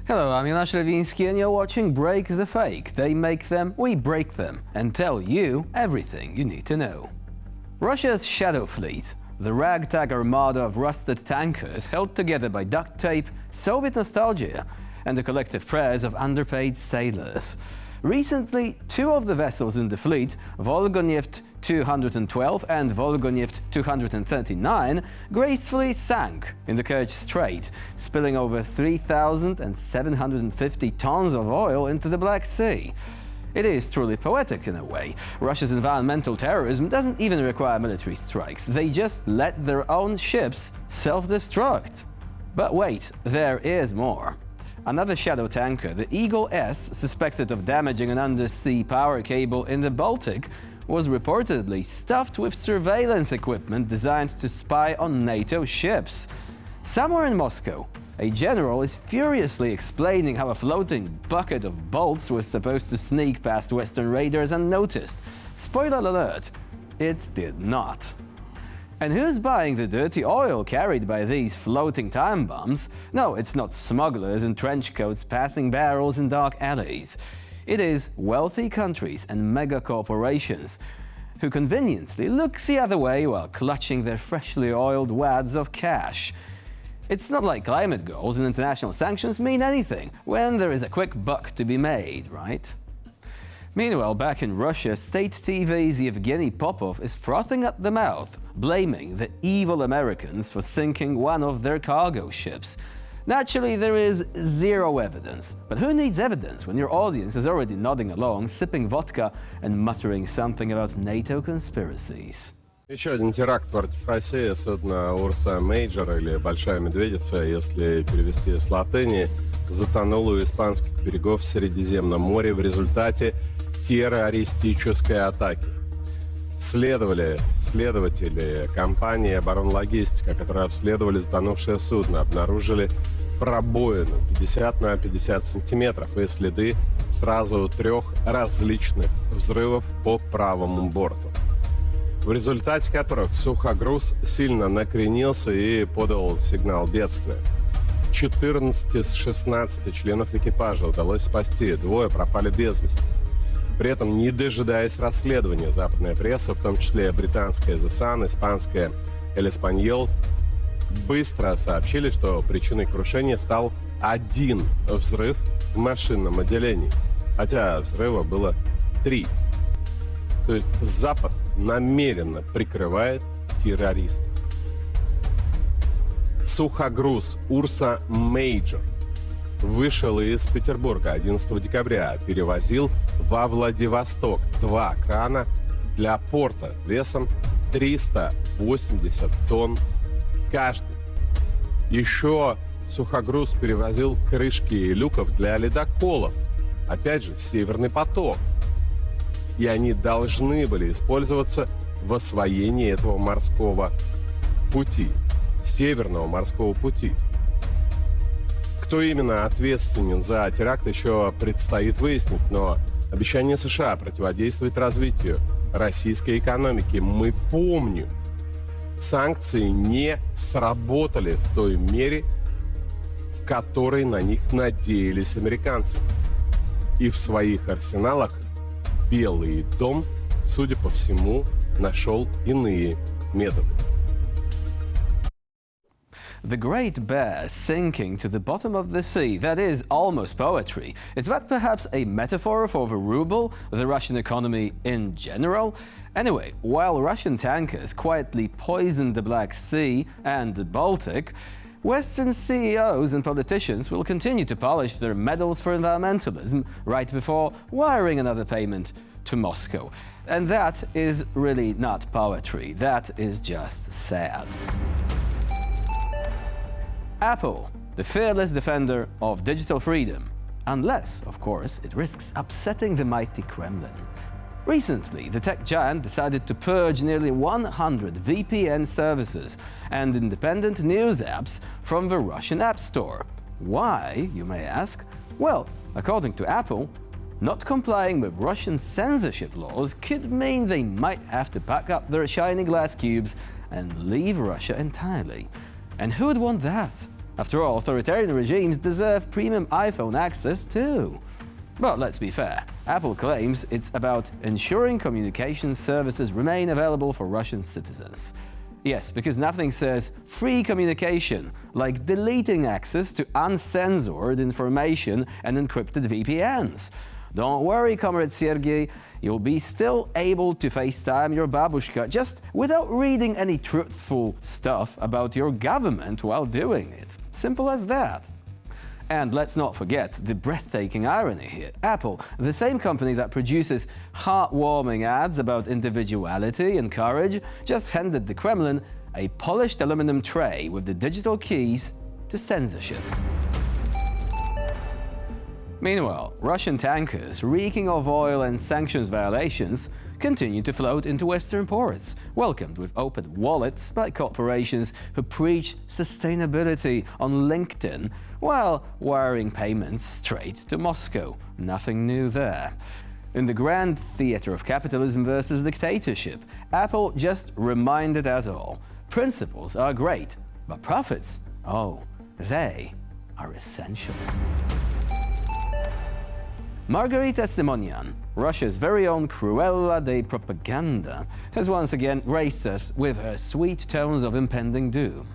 Hello, I'm Jonasz Lewiński and you're watching Break the Fake. They make them, we break them, and tell you everything you need to know. Russia's Shadow Fleet, the ragtag armada of rusted tankers held together by duct tape, Soviet nostalgia, and the collective prayers of underpaid sailors. Recently, two of the vessels in the fleet, Volgoneft 212 and Volgoneft 239, gracefully sank in the Kerch Strait, spilling over 3,750 tons of oil into the Black Sea. It is truly poetic in a way. Russia's environmental terrorism doesn't even require military strikes. They just let their own ships self-destruct. But wait, there is more. Another shadow tanker, the Eagle S, suspected of damaging an undersea power cable in the Baltic, was reportedly stuffed with surveillance equipment designed to spy on NATO ships. Somewhere in Moscow, a general is furiously explaining how a floating bucket of bolts was supposed to sneak past Western radars unnoticed. Spoiler alert, it did not. And who's buying the dirty oil carried by these floating time bombs? No, it's not smugglers in trench coats passing barrels in dark alleys. It is wealthy countries and mega corporations who conveniently look the other way while clutching their freshly oiled wads of cash. It's not like climate goals and international sanctions mean anything when there is a quick buck to be made, right? Meanwhile, back in Russia, state TV's Yevgeny Popov is frothing at the mouth, blaming the evil Americans for sinking one of their cargo ships. Naturally, there is zero evidence. But who needs evidence when your audience is already nodding along, sipping vodka and muttering something about NATO conspiracies? Еще один теракт против России, судно Ursa Major, или Большая Медведица, если перевести с латыни, затонуло у испанских берегов в Средиземном море в результате террористической атаки. Следователи компании «Оборонлогистика», которые обследовали затонувшее судно, обнаружили пробоину 50 на 50 сантиметров и следы сразу 3 различных взрывов по правому борту, в результате которых сухогруз сильно накренился и подал сигнал бедствия. 14 из 16 членов экипажа удалось спасти, 2 пропали без вести. При этом, не дожидаясь расследования, западная пресса, в том числе британская The Sun, испанская El Español, быстро сообщили, что причиной крушения стал один взрыв в машинном отделении, хотя взрыва было 3. То есть Запад намеренно прикрывает террористов. Сухогруз Ursa Major вышел из Петербурга 11 декабря, перевозил во Владивосток 2 крана для порта весом 380 тонн каждый. Еще сухогруз перевозил крышки люков для ледоколов, опять же, Северный поток. И они должны были использоваться в освоении этого морского пути, Северного морского пути. Кто именно ответственен за теракт, еще предстоит выяснить, но обещание США противодействовать развитию российской экономики мы помним. Санкции не сработали в той мере, в которой на них надеялись американцы. И в своих арсеналах Белый дом, судя по всему, нашел иные методы. The Great Bear sinking to the bottom of the sea, that is almost poetry. Is that perhaps a metaphor for the ruble, the Russian economy in general? Anyway, while Russian tankers quietly poisoned the Black Sea and the Baltic, Western CEOs and politicians will continue to polish their medals for environmentalism right before wiring another payment to Moscow. And that is really not poetry, that is just sad. Apple, the fearless defender of digital freedom, unless, of course, it risks upsetting the mighty Kremlin. Recently, the tech giant decided to purge nearly 100 VPN services and independent news apps from the Russian App Store. Why, you may ask? Well, according to Apple, not complying with Russian censorship laws could mean they might have to pack up their shiny glass cubes and leave Russia entirely. And who would want that? After all, authoritarian regimes deserve premium iPhone access too. But let's be fair, Apple claims it's about ensuring communication services remain available for Russian citizens. Yes, because nothing says free communication like deleting access to uncensored information and encrypted VPNs. Don't worry, Comrade Sergei, you'll be still able to FaceTime your babushka just without reading any truthful stuff about your government while doing it. Simple as that. And let's not forget the breathtaking irony here. Apple, the same company that produces heartwarming ads about individuality and courage, just handed the Kremlin a polished aluminum tray with the digital keys to censorship. Meanwhile, Russian tankers reeking of oil and sanctions violations continue to float into Western ports, welcomed with open wallets by corporations who preach sustainability on LinkedIn while wiring payments straight to Moscow. Nothing new there. In the grand theater of capitalism versus dictatorship, Apple just reminded us all, principles are great, but profits, oh, they are essential. Margarita Simonyan, Russia's very own Cruella de propaganda, has once again graced us with her sweet tones of impending doom.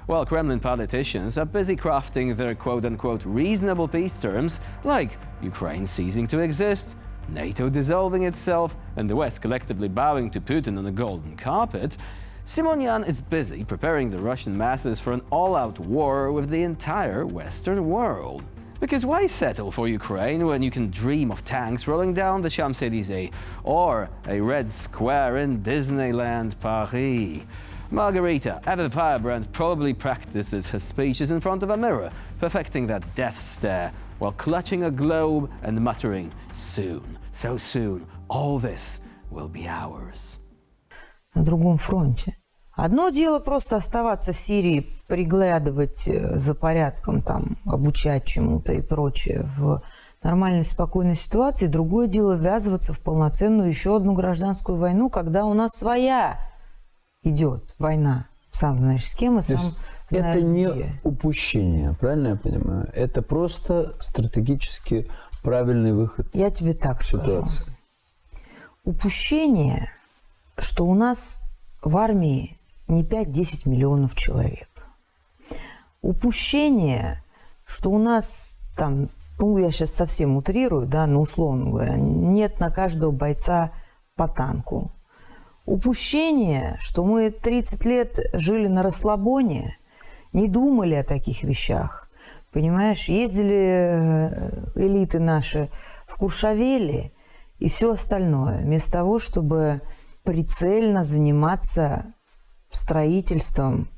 While Kremlin politicians are busy crafting their quote-unquote reasonable peace terms, like Ukraine ceasing to exist, NATO dissolving itself, and the West collectively bowing to Putin on the golden carpet, Simonyan is busy preparing the Russian masses for an all-out war with the entire Western world. Because why settle for Ukraine when you can dream of tanks rolling down the Champs-Élysées or a red square in Disneyland Paris? Margarita, ever firebrand, probably practices her speeches in front of a mirror, perfecting that death stare while clutching a globe and muttering, "Soon, so soon, all this will be ours." На другом фронте. Одно дело просто оставаться в Сирии, приглядывать за порядком, там, обучать чему-то и прочее в нормальной, спокойной ситуации. Другое дело ввязываться в полноценную еще одну гражданскую войну, когда у нас своя идет война. Сам знаешь с кем и сам знаешь это не где. Упущение, правильно я понимаю? Это просто стратегически правильный выход. Я тебе так скажу. Упущение, что у нас в армии не 5-10 миллионов человек. Упущение, что у нас там, ну я сейчас совсем утрирую, да, но условно говоря, нет на каждого бойца по танку. Упущение, что мы 30 лет жили на расслабоне, не думали о таких вещах. Понимаешь, ездили элиты наши в Куршавеле и все остальное, вместо того, чтобы прицельно заниматься строительством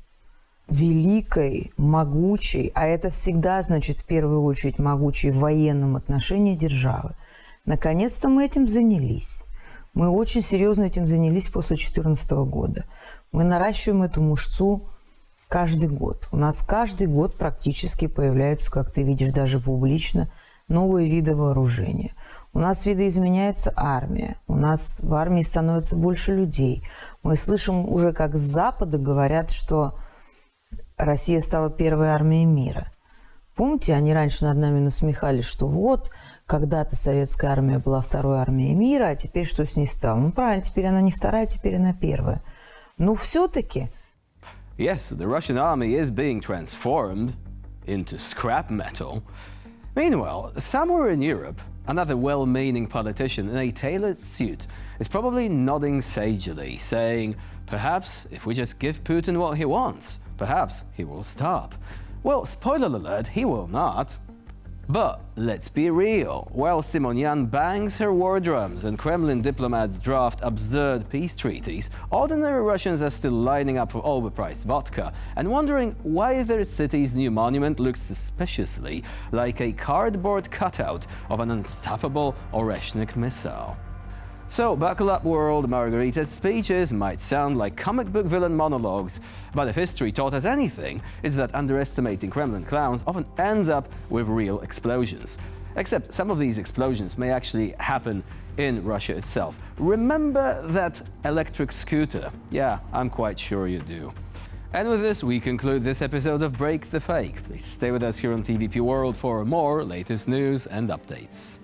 великой, могучей, а это всегда значит в первую очередь могучей в военном отношении державы. Наконец-то мы этим занялись. Мы очень серьезно этим занялись после 2014 года. Мы наращиваем эту мышцу каждый год. У нас каждый год практически появляются, как ты видишь, даже публично, новые виды вооружения. У нас видоизменяется армия, у нас в армии становится больше людей. Мы слышим уже, как с Запада говорят, что Россия стала первой армией мира. Помните, они раньше над нами насмехались, что вот, когда-то советская армия была второй армией мира, а теперь что с ней стало? Ну правильно, теперь она не вторая, теперь она первая. Но все-таки... Yes, the Russian army is being transformed into scrap metal. Meanwhile, somewhere in Europe, another well-meaning politician in a tailored suit is probably nodding sagely, saying, perhaps if we just give Putin what he wants, perhaps he will stop. Well, spoiler alert, he will not. But let's be real, while Simonyan bangs her war drums and Kremlin diplomats draft absurd peace treaties, ordinary Russians are still lining up for overpriced vodka and wondering why their city's new monument looks suspiciously like a cardboard cutout of an unstoppable Oreshnik missile. So, buckle up world, Margarita's speeches might sound like comic book villain monologues, but if history taught us anything, it's that underestimating Kremlin clowns often ends up with real explosions. Except some of these explosions may actually happen in Russia itself. Remember that electric scooter? Yeah, I'm quite sure you do. And with this, we conclude this episode of Break the Fake. Please stay with us here on TVP World for more latest news and updates.